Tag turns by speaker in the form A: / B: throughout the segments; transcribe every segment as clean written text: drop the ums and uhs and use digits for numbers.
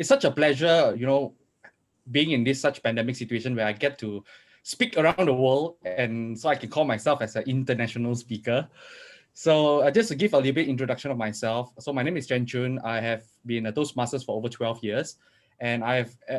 A: it's such a pleasure, being in this such pandemic situation where I get to speak around the world, and so I can call myself as an international speaker. So just to give a little bit introduction of myself. So my name is Chen Choon. I have been a Toastmasters for over 12 years. And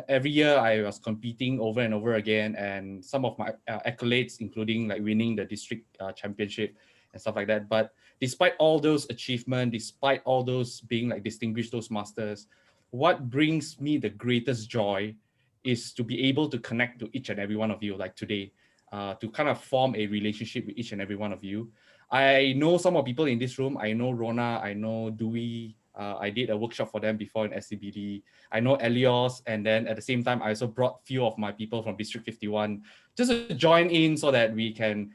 A: every year I was competing over and over again. And some of my accolades, including like winning the district championship and stuff like that. But despite all those achievements, despite all those being like distinguished Toastmasters, what brings me the greatest joy is to be able to connect to each and every one of you like today, to kind of form a relationship with each and every one of you. I know some of people in this room. I know Rona, I know Dewey. I did a workshop for them before in SCBD. I know Elios, and then at the same time, I also brought few of my people from District 51 just to join in so that we can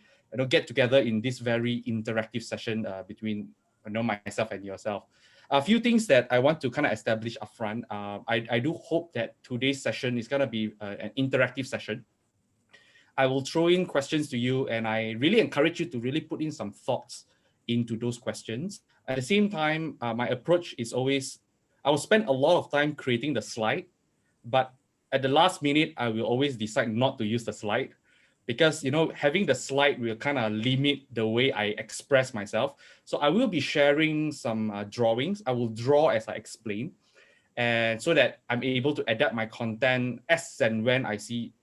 A: get together in this very interactive session between myself and yourself. A few things that I want to kind of establish upfront. I do hope that today's session is going to be an interactive session. I will throw in questions to you, and I really encourage you to really put in some thoughts into those questions. At the same time, my approach is always, I will spend a lot of time creating the slide, but at the last minute, I will always decide not to use the slide because, having the slide will kind of limit the way I express myself. So I will be sharing some drawings. I will draw as I explain, and so that I'm able to adapt my content as and when I see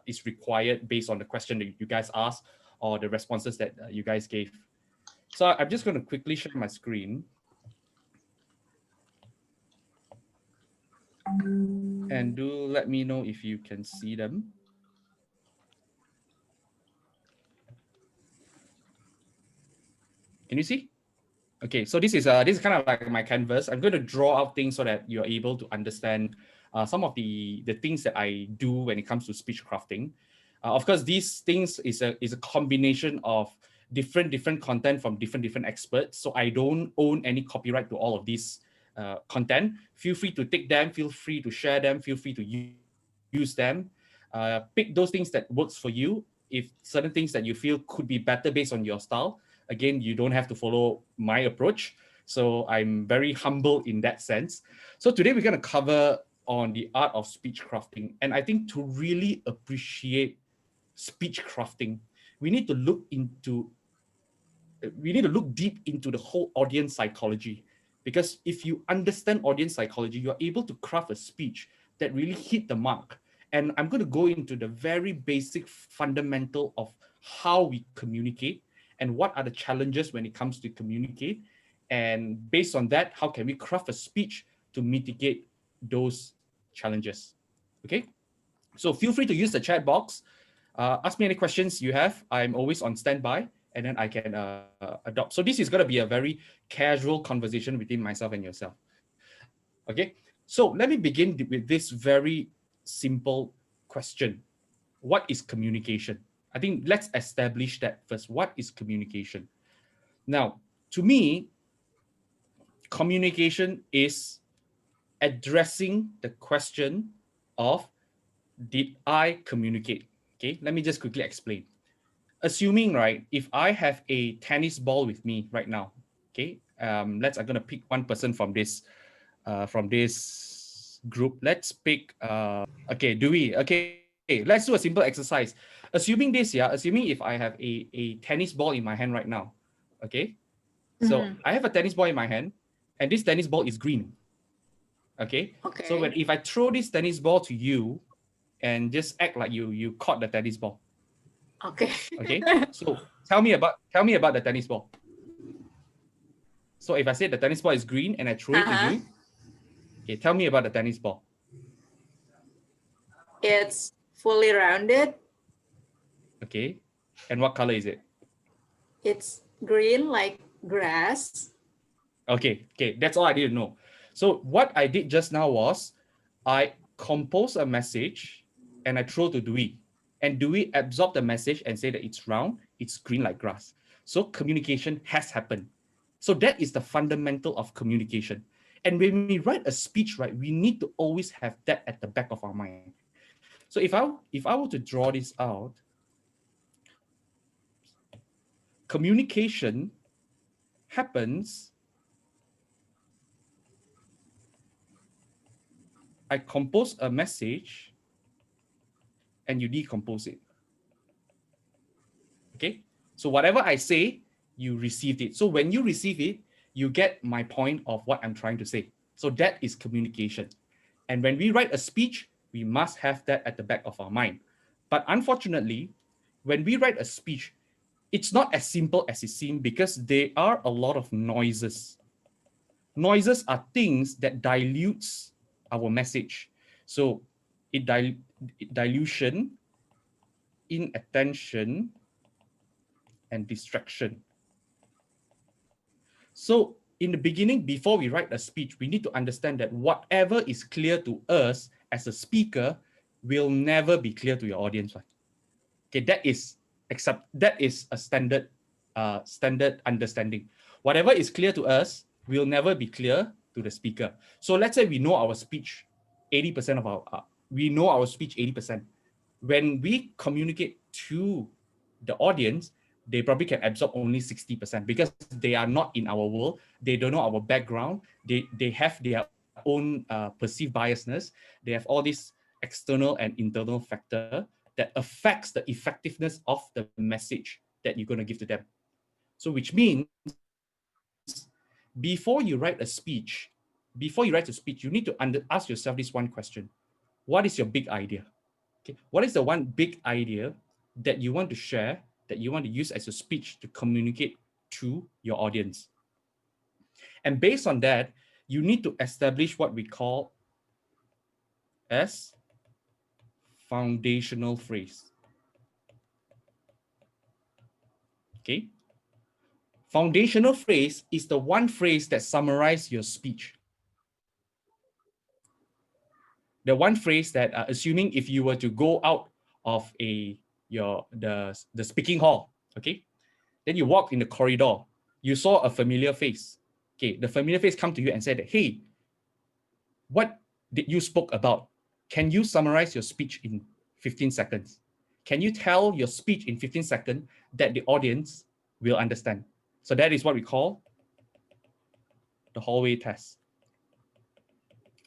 A: is required based on the question that you guys asked or the responses that you guys gave. So I'm just going to quickly share my screen. And do let me know if you can see them. Can you see? Okay, so this is kind of like my canvas. I'm going to draw out things so that you're able to understand some of the things that I do when it comes to speech crafting. Of course, these things is a combination of different content from different experts. So I don't own any copyright to all of these content. Feel free to take them. Feel free to share them. Feel free to use them. Pick those things that works for you. If certain things that you feel could be better based on your style, again, you don't have to follow my approach. So I'm very humble in that sense. So today we're going to cover on the art of speech crafting. And I think to really appreciate speech crafting, we need to look deep into the whole audience psychology. Because if you understand audience psychology, you're able to craft a speech that really hit the mark. And I'm going to go into the very basic fundamental of how we communicate and what are the challenges when it comes to communicate. And based on that, how can we craft a speech to mitigate those challenges? Okay, so feel free to use the chat box. Ask me any questions you have. I'm always on standby, and then I can adopt. So this is going to be a very casual conversation between myself and yourself. Okay, so let me begin with this very simple question. What is communication? I think let's establish that first. What is communication? Now, to me, communication is addressing the question of, did I communicate? Okay, let me just quickly explain. Assuming, right, if I have a tennis ball with me right now, okay, I'm gonna pick one person from this group. Let's pick okay, Dewey. Okay, let's do a simple exercise. Assuming this, assuming if I have a tennis ball in my hand right now, okay, so I have a tennis ball in my hand, and this tennis ball is green. Okay. So if I throw this tennis ball to you, and just act like you caught the tennis ball.
B: Okay.
A: Okay. So tell me about the tennis ball. So if I say the tennis ball is green and I throw it to you, okay, tell me about the tennis ball.
B: It's fully rounded.
A: Okay. And what color is it?
B: It's green like grass.
A: Okay. That's all I didn't know. So what I did just now was I composed a message and I throw to Dewey. And Dewey absorbed the message and say that it's round, it's green like grass. So communication has happened. So that is the fundamental of communication. And when we write a speech, right, we need to always have that at the back of our mind. So if I were to draw this out, communication happens I compose a message and you decompose it. Okay? So whatever I say, you received it. So when you receive it, you get my point of what I'm trying to say. So that is communication. And when we write a speech, we must have that at the back of our mind. But unfortunately, when we write a speech, it's not as simple as it seems because there are a lot of noises. Noises are things that dilutes our message. So dilution, inattention, and distraction. So in the beginning, before we write a speech, we need to understand that whatever is clear to us as a speaker will never be clear to your audience. Right? Okay, that is a standard understanding. Whatever is clear to us will never be clear to the speaker. So let's say we know our speech 80% of we know our speech 80%. When we communicate to the audience, they probably can absorb only 60% because they are not in our world. They don't know our background. They have their own perceived biasness. They have all these external and internal factor that affects the effectiveness of the message that you're going to give to them. So which means before you write a speech, you need to ask yourself this one question. What is your big idea? Okay. What is the one big idea that you want to share, that you want to use as a speech to communicate to your audience? And based on that, you need to establish what we call as foundational phrase. Okay. Foundational phrase is the one phrase that summarizes your speech. The one phrase that, assuming if you were to go out of the speaking hall, okay, then you walk in the corridor, you saw a familiar face. Okay, the familiar face come to you and said, "Hey, what did you spoke about? Can you summarize your speech in 15 seconds? Can you tell your speech in 15 seconds that the audience will understand?" So that is what we call the hallway test.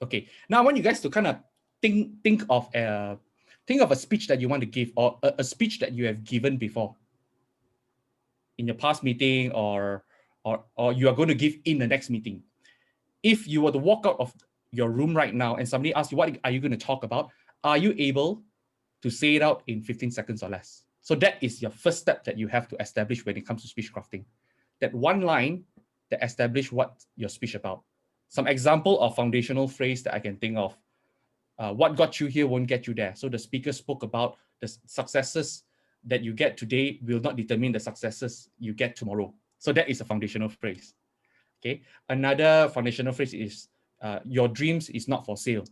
A: Okay, now I want you guys to kind of think of a speech that you want to give, or a speech that you have given before in your past meeting, or you are going to give in the next meeting. If you were to walk out of your room right now and somebody asks you, what are you going to talk about? Are you able to say it out in 15 seconds or less? So that is your first step that you have to establish when it comes to speech crafting. That one line that establish what your speech about. Some example of foundational phrase that I can think of. What got you here won't get you there. So the speaker spoke about the successes that you get today will not determine the successes you get tomorrow. So that is a foundational phrase. Okay. Another foundational phrase is your dreams is not for sale.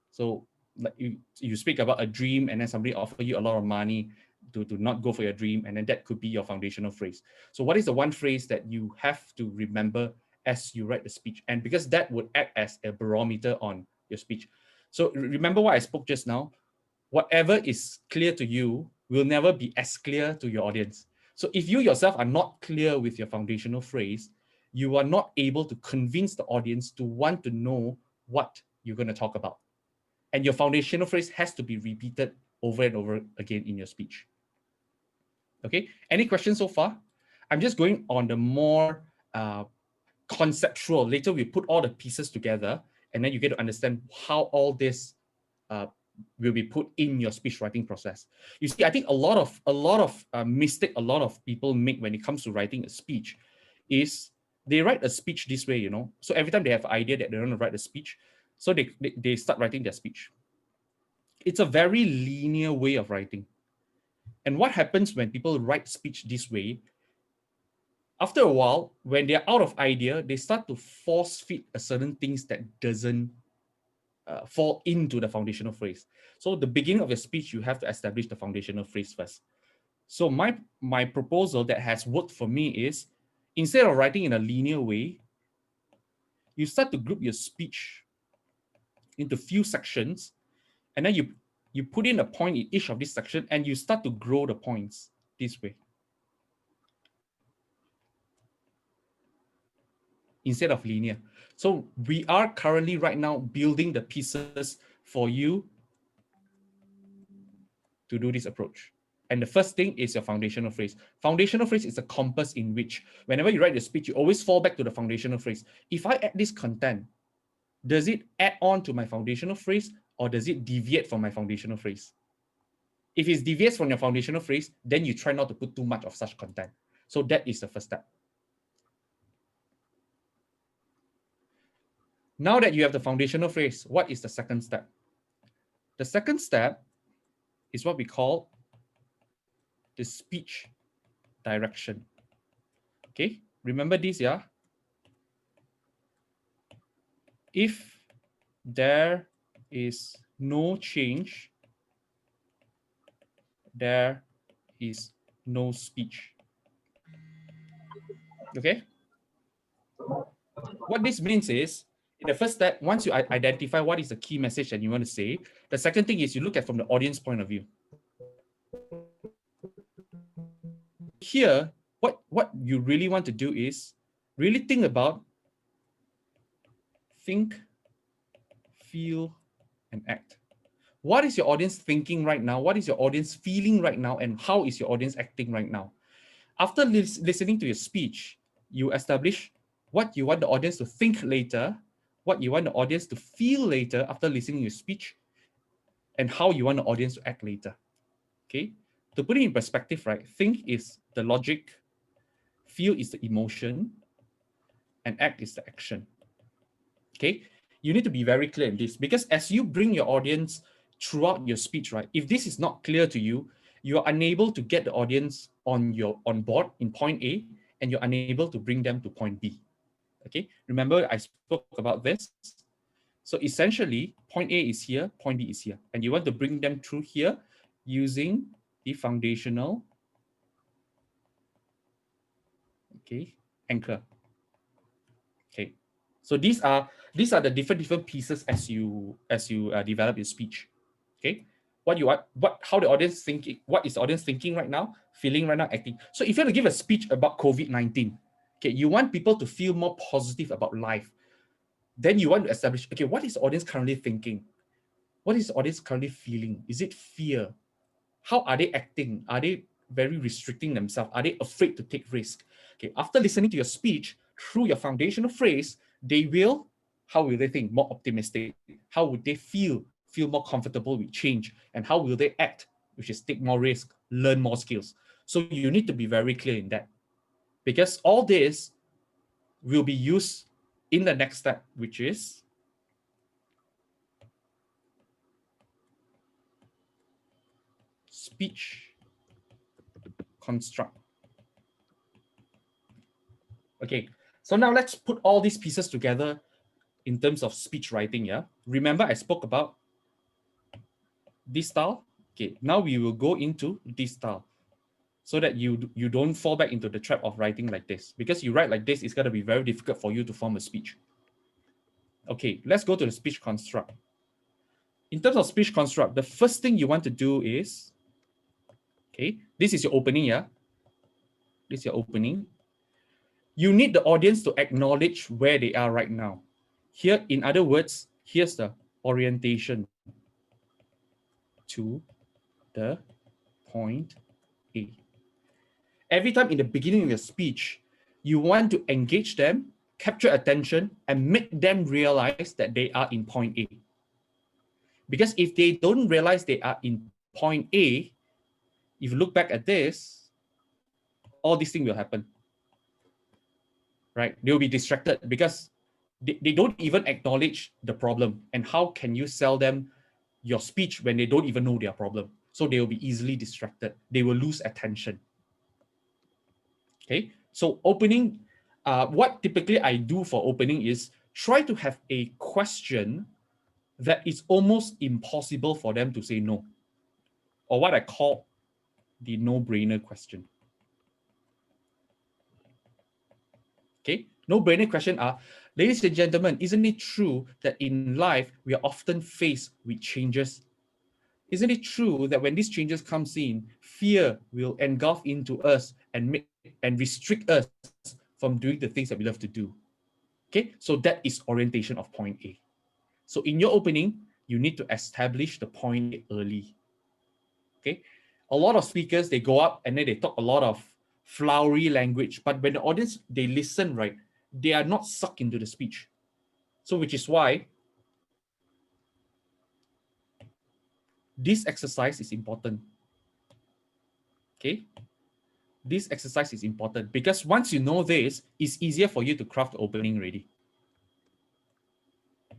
A: So like you speak about a dream and then somebody offer you a lot of money to not go for your dream, and then that could be your foundational phrase. So what is the one phrase that you have to remember as you write the speech? And because that would act as a barometer on your speech. So remember what I spoke just now, whatever is clear to you will never be as clear to your audience. So if you yourself are not clear with your foundational phrase, you are not able to convince the audience to want to know what you're going to talk about. And your foundational phrase has to be repeated over and over again in your speech. Okay, any questions so far? I'm just going on the more conceptual. Later we put all the pieces together and then you get to understand how all this uh, will be put in your speech writing process. You see, I think a lot of mistake a lot of people make when it comes to writing a speech is they write a speech this way, So every time they have an idea that they want to write a speech, so they start writing their speech. It's a very linear way of writing. And what happens when people write speech this way? After a while, when they're out of idea, they start to force feed a certain things that doesn't fall into the foundational phrase. So the beginning of your speech, you have to establish the foundational phrase first. So my proposal that has worked for me is, instead of writing in a linear way, you start to group your speech into few sections, and then you put in a point in each of these sections, and you start to grow the points this way, instead of linear. So we are currently right now building the pieces for you to do this approach. And the first thing is your foundational phrase. Foundational phrase is a compass in which whenever you write the speech, you always fall back to the foundational phrase. If I add this content, does it add on to my foundational phrase or does it deviate from my foundational phrase? If it deviates from your foundational phrase, then you try not to put too much of such content. So that is the first step. Now that you have the foundational phrase, what is the second step? The second step is what we call the speech direction. Okay, remember this, yeah? If there is no change, there is no speech. Okay? What this means is, in the first step, once you identify what is the key message that you want to say, the second thing is you look at from the audience point of view. Here, what you really want to do is really think about, think, feel, and act. What is your audience thinking right now? What is your audience feeling right now? And how is your audience acting right now? After listening to your speech, you establish what you want the audience to think later, what you want the audience to feel later after listening to your speech, and how you want the audience to act later. Okay? To put it in perspective, right? Think is the logic, feel is the emotion, and act is the action. Okay? You need to be very clear in this because as you bring your audience throughout your speech, right? If this is not clear to you, you are unable to get the audience on board in point A, and you're unable to bring them to point B. Okay, remember I spoke about this. So essentially, point A is here, point B is here, and you want to bring them through here using the foundational, okay, anchor. Okay, so these are the different pieces as you develop your speech. Okay, how the audience thinking, what is the audience thinking right now, feeling right now, acting. So if you want to give a speech about COVID-19, okay, you want people to feel more positive about life. Then you want to establish, okay, what is the audience currently thinking? What is the audience currently feeling? Is it fear? How are they acting? Are they very restricting themselves? Are they afraid to take risk? Okay, after listening to your speech, through your foundational phrase, how will they think? More optimistic. How would they feel more comfortable with change? And how will they act? Which is take more risk, learn more skills. So you need to be very clear in that. Because all this will be used in the next step, which is speech construct. Okay, so now let's put all these pieces together in terms of speech writing. Yeah, remember I spoke about this style. Okay, now we will go into this style so that you don't fall back into the trap of writing like this, because you write like this, it's going to be very difficult for you to form a speech. Okay, let's go to the speech construct. In terms of speech construct, the first thing you want to do is, okay, this is your opening. Yeah, this is your opening. You need the audience to acknowledge where they are right now. Here, in other words, here's the orientation to the point A. Every time in the beginning of your speech, you want to engage them, capture attention, and make them realize that they are in point A. Because if they don't realize they are in point A, if you look back at this, all these things will happen. Right? They'll be distracted because they don't even acknowledge the problem. And how can you sell them your speech when they don't even know their problem? So they will be easily distracted. They will lose attention. Okay, so opening, what typically I do for opening is try to have a question that is almost impossible for them to say no, or what I call the no-brainer question. Okay, no-brainer question are, ladies and gentlemen, isn't it true that in life we are often faced with changes? Isn't it true that when these changes comes in, fear will engulf into us and restrict us from doing the things that we love to do? Okay, so that is orientation of point A. So in your opening, you need to establish the point early. Okay, a lot of speakers, they go up and then they talk a lot of flowery language, but when the audience, they listen, right, they are not sucked into the speech. So which is why this exercise is important. Okay, this exercise is important because once you know this, it's easier for you to craft the opening ready.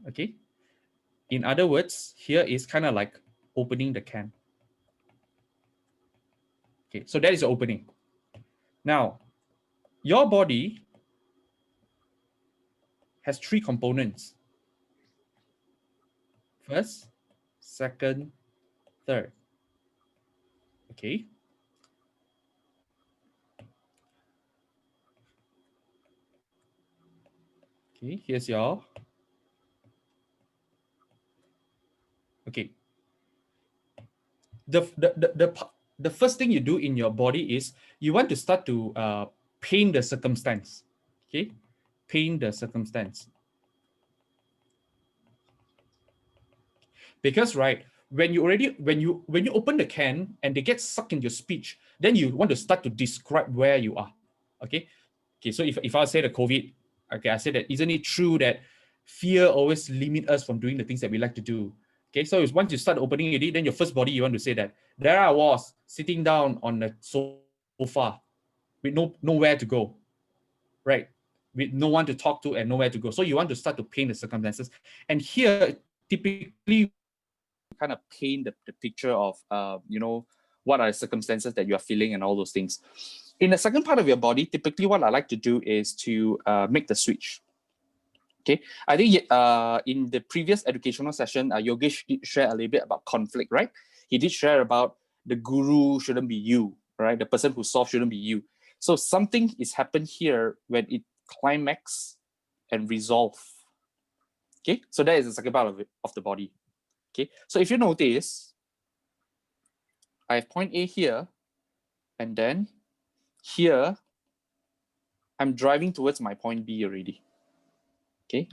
A: Okay, in other words, here is kind of like opening the can. Okay, so that is the opening. Now, your body has three components. First, second, third. Okay. Okay, here's your. Okay. The first thing you do in your body is you want to start to paint the circumstance. Okay, paint the circumstance. Because right, when you open the can and they get sucked into your speech, then you want to start to describe where you are. Okay. Okay. So if I say the COVID, okay, I said that isn't it true that fear always limit us from doing the things that we like to do? Okay. So once you start opening it, then your first body, you want to say that there I was sitting down on the sofa with nowhere to go, right? With no one to talk to and nowhere to go. So you want to start to paint the circumstances. And here, typically, kind of paint the picture of, what are the circumstances that you are feeling and all those things. In the second part of your body, typically what I like to do is to make the switch. Okay, I think in the previous educational session, Yogesh did share a little bit about conflict, right? He did share about the guru shouldn't be you, right? The person who solves shouldn't be you. So something is happened here when it climax and resolve. Okay, so that is the second part of the body. Okay, so if you notice, I have point A here, and then here, I'm driving towards my point B already. Okay,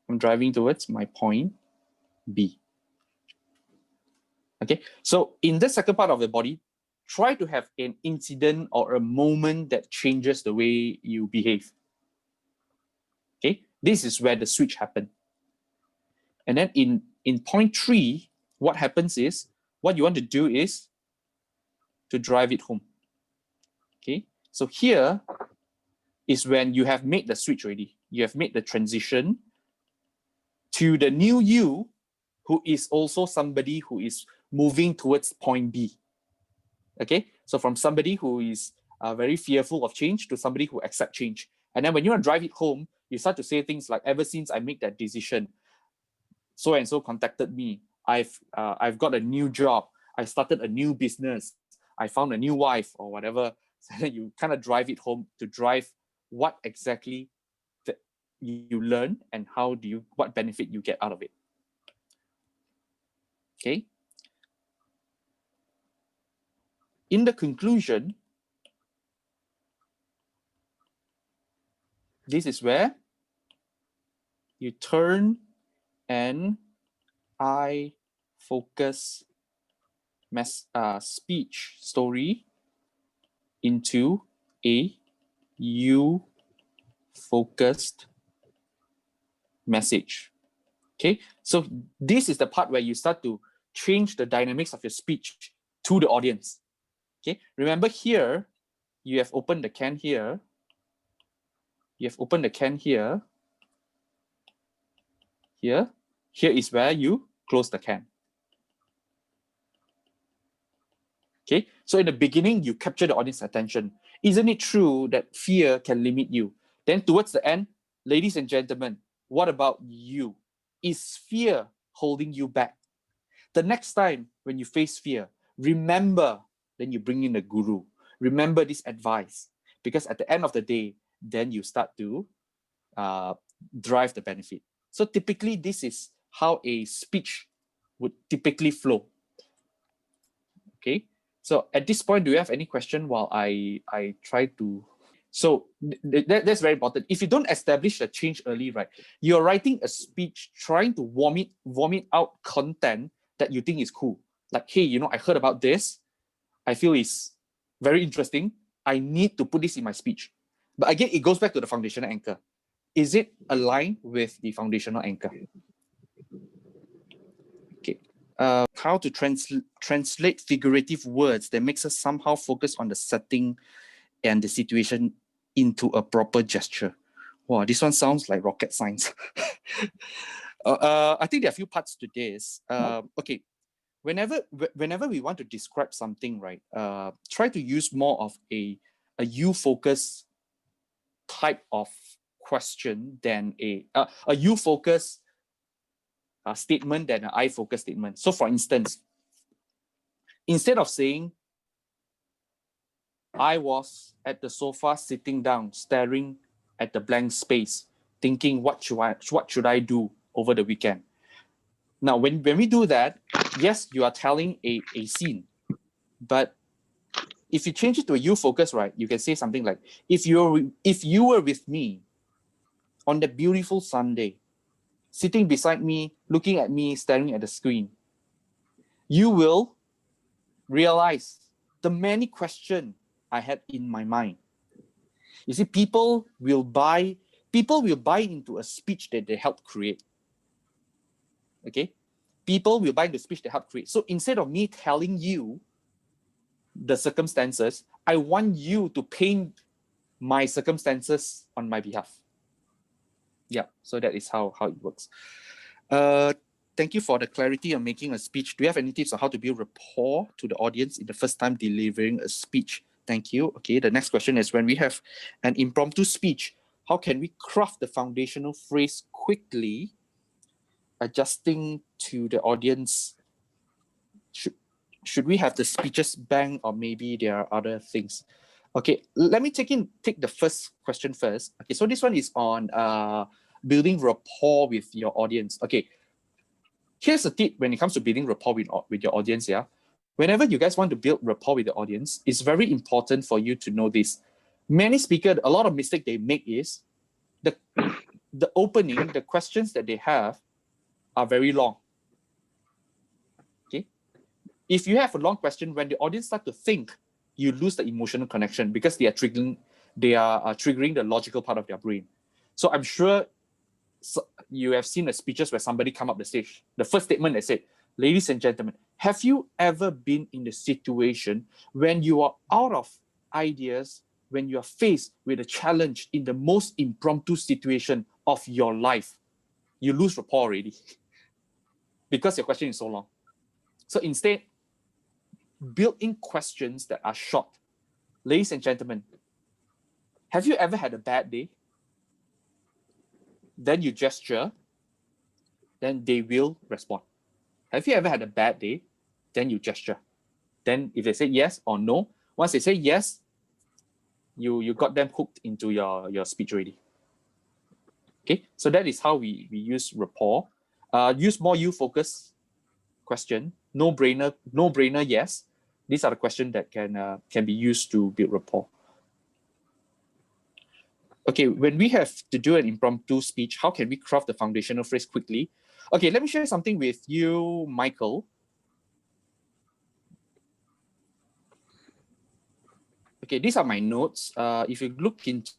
A: I'm driving towards my point B. Okay, so in the second part of the body, try to have an incident or a moment that changes the way you behave. Okay, this is where the switch happened. And then in point 3, what happens is, what you want to do is to drive it home. Okay, so here is when you have made the switch already. You have made the transition to the new you, who is also somebody who is moving towards point B. Okay, so from somebody who is very fearful of change to somebody who accepts change. And then when you want to drive it home, you start to say things like, ever since I make that decision, so and so contacted me. I've got a new job. I started a new business. I found a new wife or whatever. So then you kind of drive it home to drive what exactly that you learn and what benefit you get out of it. Okay. In the conclusion, this is where you turn an I focus speech story into a you focused message. Okay, so this is the part where you start to change the dynamics of your speech to the audience. Okay, remember here, you have opened the can here. You have opened the can here. Here is where you close the can. Okay, so in the beginning, you capture the audience attention. Isn't it true that fear can limit you? Then towards the end, ladies and gentlemen, what about you? Is fear holding you back? The next time when you face fear, remember, then you bring in the guru. Remember this advice, because at the end of the day, then you start to drive the benefit. So typically, this is how a speech would typically flow. Okay. So at this point, do you have any question while I try to? So that's very important. If you don't establish the change early, right, you're writing a speech trying to vomit out content that you think is cool. Like, hey, I heard about this. I feel it's very interesting. I need to put this in my speech. But again, it goes back to the foundational anchor. Is it aligned with the foundational anchor? Okay. How to translate figurative words that makes us somehow focus on the setting and the situation into a proper gesture. Wow, this one sounds like rocket science. I think there are a few parts to this. Okay, whenever we want to describe something, right, try to use more of a you focus type of question than a you focus statement than an I focus statement. So for instance, instead of saying I was at the sofa sitting down staring at the blank space thinking what should I do over the weekend. Now when we do that, yes, you are telling a scene, but if you change it to a you focus, right, you can say something like, if you were with me on the beautiful Sunday, sitting beside me, looking at me, staring at the screen, you will realize the many questions I had in my mind. You see, people will buy into a speech that they help create. Okay? People will buy the speech they help create. So instead of me telling you the circumstances, I want you to paint my circumstances on my behalf. Yeah, so that is how it works. Thank you for the clarity on making a speech. Do you have any tips on how to build rapport to the audience in the first time delivering a speech? Thank you. Okay, the next question is, when we have an impromptu speech, how can we craft the foundational phrase quickly, adjusting to the audience? Should we have the speeches bank, or maybe there are other things? Okay, let me take the first question first. Okay, so this one is on building rapport with your audience. Okay, here's a tip when it comes to building rapport with your audience. Yeah, whenever you guys want to build rapport with the audience, it's very important for you to know this. Many speakers, a lot of mistake they make is the opening, the questions that they have are very long. Okay, if you have a long question, when the audience start to think, you lose the emotional connection because they are triggering the logical part of their brain. So I'm sure you have seen the speeches where somebody come up the stage. The first statement they said, "Ladies and gentlemen, have you ever been in the situation when you are out of ideas, when you are faced with a challenge in the most impromptu situation of your life?" You lose rapport already because your question is so long. So instead, build in questions that are short. Ladies and gentlemen, have you ever had a bad day? Then you gesture, then they will respond. Have you ever had a bad day? Then you gesture. Then if they say yes or no, once they say yes, you got them hooked into your speech already. Okay, so that is how we use rapport. Use more you focus question. No brainer yes. These are the questions that can be used to build rapport. Okay, when we have to do an impromptu speech, how can we craft the foundational phrase quickly? Okay, let me share something with you, Michael. Okay, these are my notes. If you look into,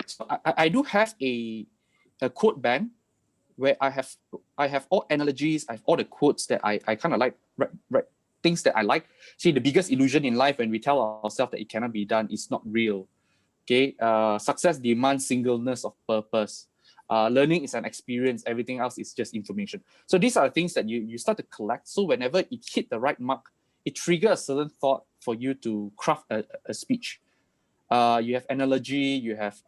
A: so I do have a quote bank where I have all analogies, I have all the quotes that I kind of like, right, things that I like. See, the biggest illusion in life when we tell ourselves that it cannot be done is not real. Okay, success demands singleness of purpose. Learning is an experience. Everything else is just information. So these are the things that you start to collect. So whenever it hit the right mark, it triggers a certain thought for you to craft a speech. You have analogy, you have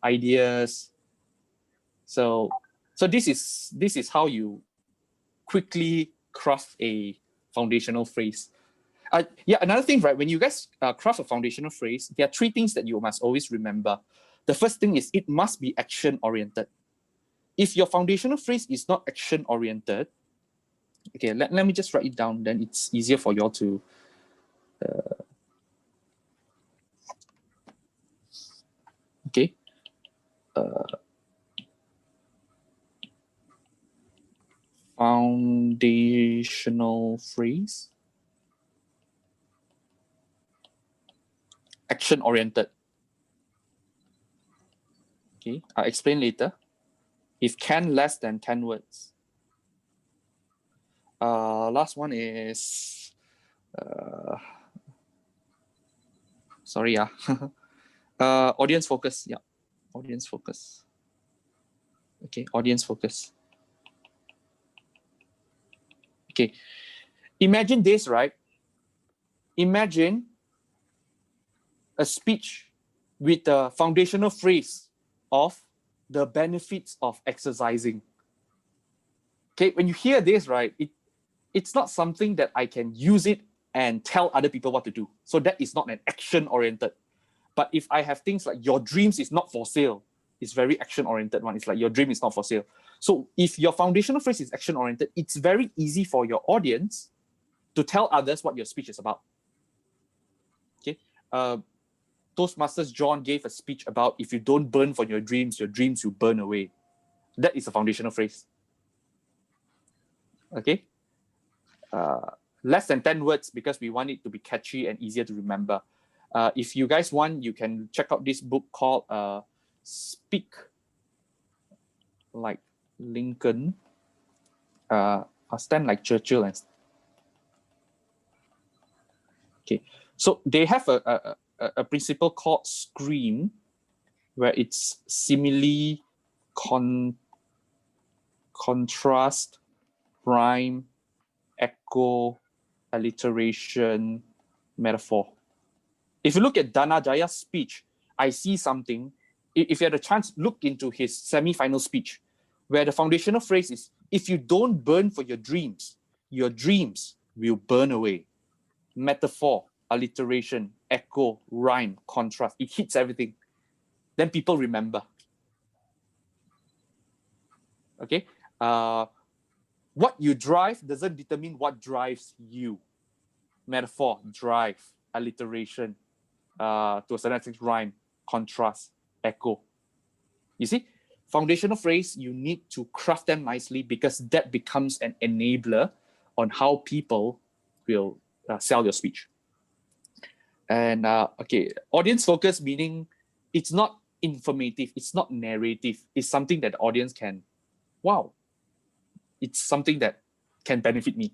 A: ideas. So this is how you quickly craft a foundational phrase. Yeah, another thing, right? When you guys craft a foundational phrase, there are three things that you must always remember. The first thing is it must be action-oriented. If your foundational phrase is not action-oriented, okay, let me just write it down, then it's easier for y'all to...
C: Okay. Foundational phrase. Action-oriented. Okay, I'll explain later. If can, less than 10 words. Last one is, sorry, audience focus. Yeah, audience focus. Okay, audience focus. Okay, imagine this, right? Imagine a speech with the foundational phrase of the benefits of exercising. Okay, when you hear this, right, it's not something that I can use it and tell other people what to do. So that is not an action-oriented. But if I have things like your dreams is not for sale, it's very action-oriented one. It's like your dream is not for sale. So if your foundational phrase is action-oriented, it's very easy for your audience to tell others what your speech is about. Okay. Toastmasters John gave a speech about if you don't burn for your dreams will burn away. That is a foundational phrase. Okay. Less than 10 words because we want it to be catchy and easier to remember. If you guys want, you can check out this book called Speak Like Lincoln, Stand Like Churchill. Okay, so they have a principle called SCREAM, where it's simile, contrast, rhyme, echo, alliteration, metaphor. If you look at Danajaya's speech, I see something. If you had a chance, look into his semi-final speech, where the foundational phrase is, if you don't burn for your dreams will burn away. Metaphor, alliteration, echo, rhyme, contrast. It hits everything. Then people remember. Okay? What you drive doesn't determine what drives you. Metaphor, drive, alliteration, to a certain extent, rhyme, contrast, echo. You see, foundational phrase, you need to craft them nicely because that becomes an enabler on how people will sell your speech. And okay, audience focus meaning it's not informative, it's not narrative, it's something that the audience can, wow, it's something that can benefit me.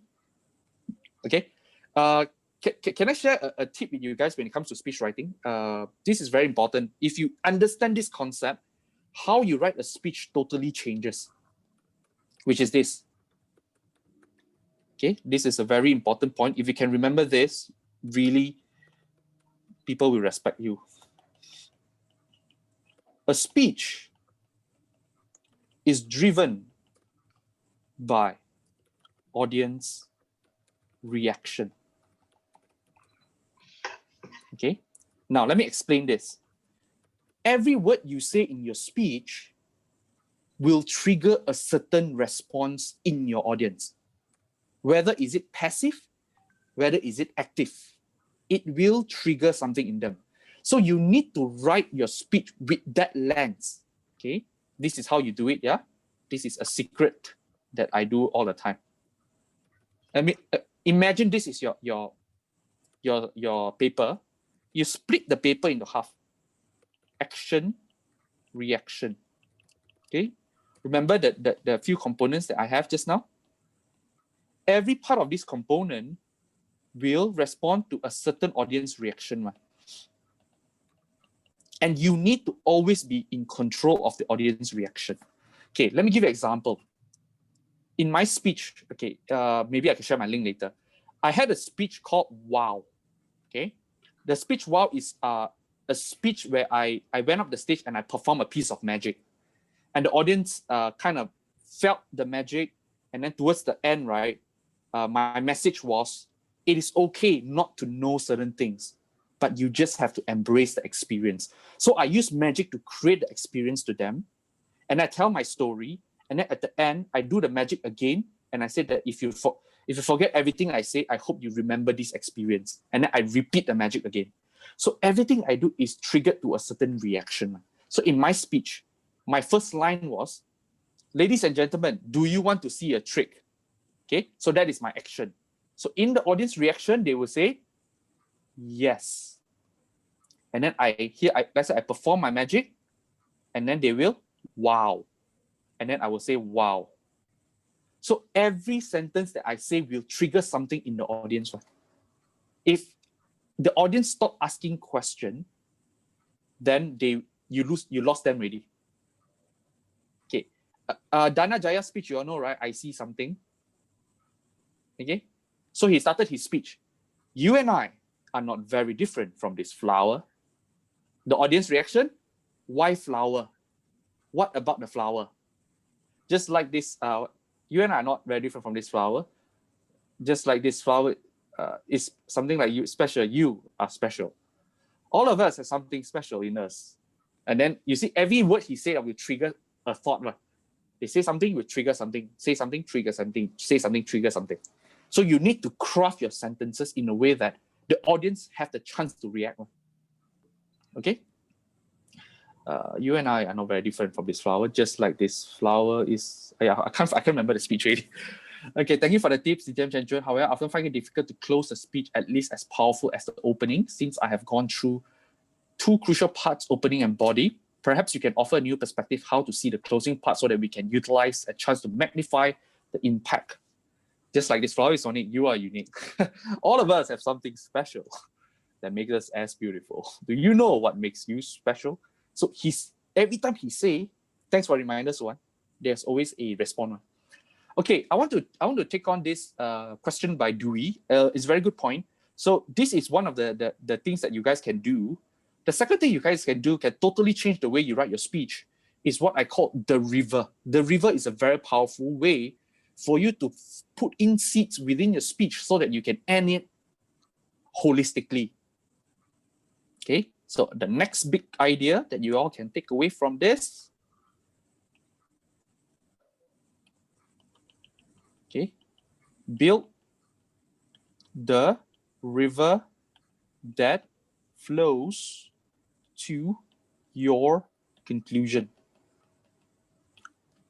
C: Okay. Can I share a tip with you guys when it comes to speech writing? This is very important. If you understand this concept, how you write a speech totally changes, which is this. Okay, this is a very important point. If you can remember this, really, people will respect you. A speech is driven by audience reaction. Okay, now let me explain this. Every word you say in your speech will trigger a certain response in your audience. Whether is it passive, whether is it active, it will trigger something in them. So you need to write your speech with that lens. Okay, this is how you do it. Yeah, this is a secret that I do all the time. I mean, imagine this is your paper. You split the paper into half. Action, reaction. Okay, remember the few components that I have just now? Every part of this component will respond to a certain audience reaction. And you need to always be in control of the audience reaction. Okay, let me give you an example. In my speech, okay, maybe I can share my link later. I had a speech called Wow. Okay, the speech Wow is a speech where I went up the stage and I performed a piece of magic. And the audience kind of felt the magic. And then towards the end, right, my message was, it is okay not to know certain things, but you just have to embrace the experience. So I use magic to create the experience to them. And I tell my story. And then at the end, I do the magic again. And I say that if you forget everything I say, I hope you remember this experience. And then I repeat the magic again. So everything I do is triggered to a certain reaction. So in my speech, my first line was, ladies and gentlemen, do you want to see a trick? Okay, so that is my action. So in the audience reaction, they will say, yes. And then let's say I perform my magic, and then they will, wow. And then I will say, wow. So every sentence that I say will trigger something in the audience. If the audience stop asking question, then you lost them already. Okay, Dana Jaya's speech, you all know, right? I see something. Okay, so he started his speech. You and I are not very different from this flower. The audience reaction, why flower? What about the flower? Just like this, you and I are not very different from this flower. Just like this flower is something like you special, you are special. All of us have something special in us. And then you see every word he said will trigger a thought. Right? They say something, will trigger something. Say something, trigger something. Say something, trigger something. So you need to craft your sentences in a way that the audience have the chance to react. Okay? You and I are not very different from this flower, just like this flower is. Yeah, I can't remember the speech really. Okay, thank you for the tips, DTM Chen Choon. However, I often find it difficult to close a speech at least as powerful as the opening, since I have gone through two crucial parts, opening and body. Perhaps you can offer a new perspective how to see the closing part so that we can utilize a chance to magnify the impact. Just like this flower is unique, you are unique. All of us have something special that makes us as beautiful. Do you know what makes you special? So every time he say, thanks for reminders one, there's always a response. Okay, I want to take on this question by Dewey. It's a very good point. So this is one of the things that you guys can do. The second thing you guys can do can totally change the way you write your speech is what I call the river. The river is a very powerful way for you to put in seeds within your speech so that you can end it holistically. Okay, so the next big idea that you all can take away from this, okay, build the river that flows to your conclusion.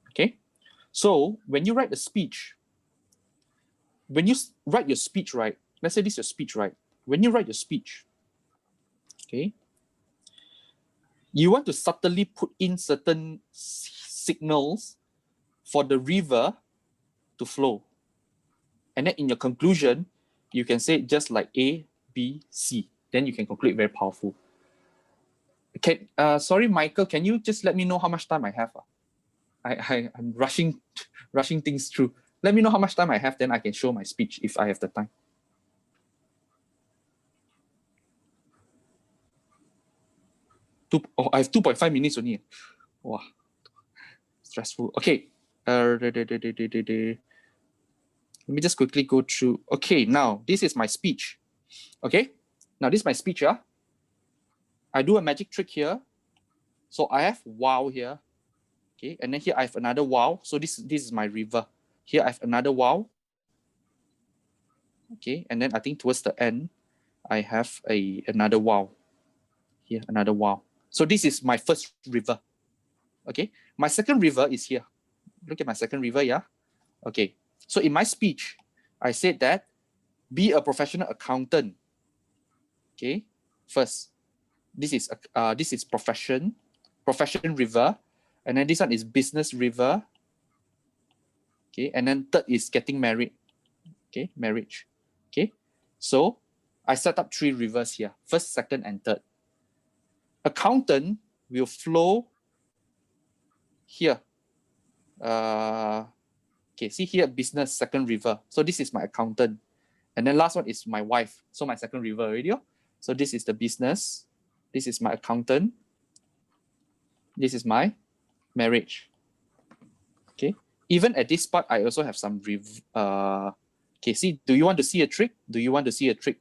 C: Okay, so when you write a speech, when you write your speech, right? Let's say this is your speech, right? When you write your speech, okay, you want to subtly put in certain signals for the river to flow. And then in your conclusion, you can say just like A, B, C. Then you can conclude very powerful. Sorry, Michael, can you just let me know how much time I have? I'm rushing things through. Let me know how much time I have, then I can show my speech if I have the time. I have 2.5 minutes only. Wow, stressful. Okay. Let me just quickly go through. Okay, now this is my speech. Okay, now this is my speech. Yeah, I do a magic trick here. So I have wow here. Okay, and then here I have another wow. So this is my river. Here I have another wow. Okay, and then I think towards the end, I have another wow. Here, another wow. So this is my first river. Okay, my second river is here. Look at my second river, yeah? Okay, so in my speech, I said that be a professional accountant. Okay, first, this is profession river, and then this one is business river. Okay, and then third is getting married. Okay, marriage. Okay, so I set up 3 rivers here, first, second, and third. Accountant will flow here. Okay, see here, business, second river. So this is my accountant. And then last one is my wife. So my second river already. So this is the business. This is my accountant. This is my marriage. Okay. Even at this part, I also have some okay, see, do you want to see a trick? Do you want to see a trick?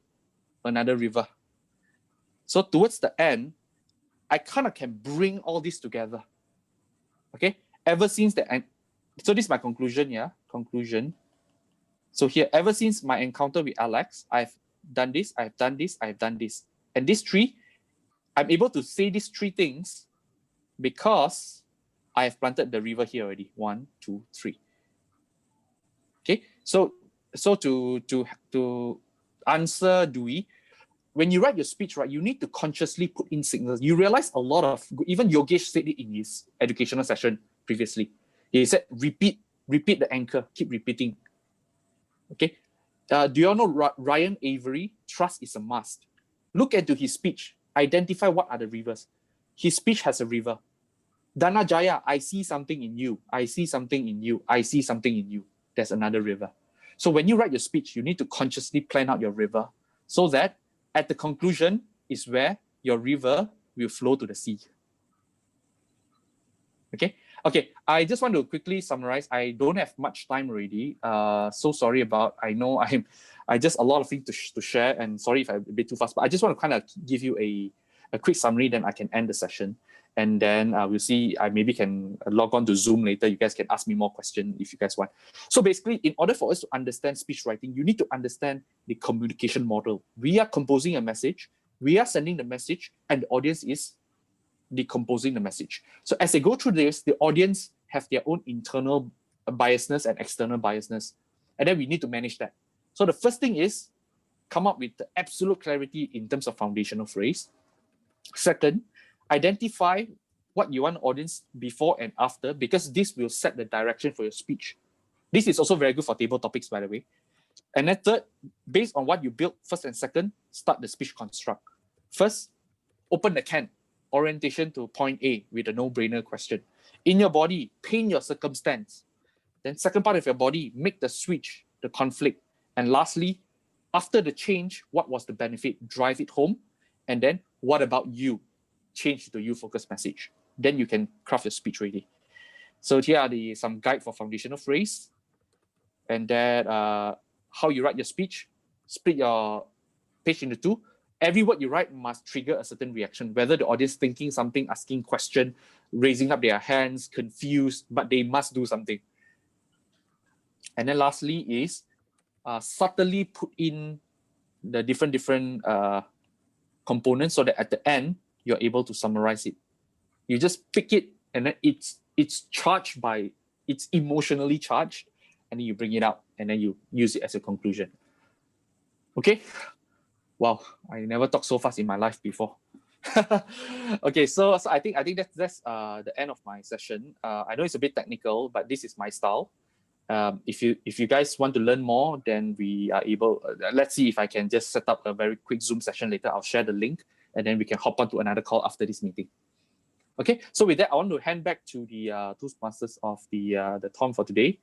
C: Another river. So towards the end, I kind of can bring all this together. Okay. Ever since the end. So this is my conclusion, yeah? Conclusion. So here, ever since my encounter with Alex, I've done this, I've done this, I've done this. And these 3, I'm able to say these 3 things because I have planted the river here already. 1, 2, 3. Okay, so to answer Dewey, when you write your speech, right, you need to consciously put in signals. You realize a lot of, even Yogesh said it in his educational session previously. He said, repeat the anchor, keep repeating. Okay, do you all know Ryan Avery? Trust is a must. Look into his speech. Identify what are the rivers. His speech has a river. Dana Jaya, I see something in you. I see something in you. I see something in you. There's another river. So when you write your speech, you need to consciously plan out your river so that at the conclusion is where your river will flow to the sea. Okay. I just want to quickly summarize. I don't have much time already. So sorry about. I know I just a lot of things to share, and sorry if I'm a bit too fast. But I just want to kind of give you a quick summary. Then I can end the session, and then we'll see. I maybe can log on to Zoom later. You guys can ask me more questions if you guys want. So basically, in order for us to understand speech writing, you need to understand the communication model. We are composing a message. We are sending the message, and the audience is decomposing the message. So as they go through this, the audience have their own internal biasness and external biasness. And then we need to manage that. So the first thing is come up with the absolute clarity in terms of foundational phrase. Second, identify what you want the audience before and after, because this will set the direction for your speech. This is also very good for table topics, by the way. And then third, based on what you built first and second, start the speech construct. First, open the can. Orientation to point A with a no-brainer question. In your body, paint your circumstance. Then second part of your body, make the switch, the conflict. And lastly, after the change, what was the benefit? Drive it home. And then what about you? Change to you-focused message. Then you can craft your speech ready. So here are some guide for foundational phrase. And then how you write your speech. Split your page into two. Every word you write must trigger a certain reaction, whether the audience thinking something, asking question, raising up their hands, confused, but they must do something. And then lastly is subtly put in the different components so that at the end, you're able to summarize it. You just pick it and then it's charged by, it's emotionally charged, and then you bring it out and then you use it as a conclusion. Okay? Wow, I never talked so fast in my life before. Okay, so I think that's the end of my session. I know it's a bit technical, but this is my style. If you guys want to learn more, then we are able. Let's see if I can just set up a very quick Zoom session later. I'll share the link, and then we can hop on to another call after this meeting. Okay, so with that, I want to hand back to the Toastmasters of the Tom for today.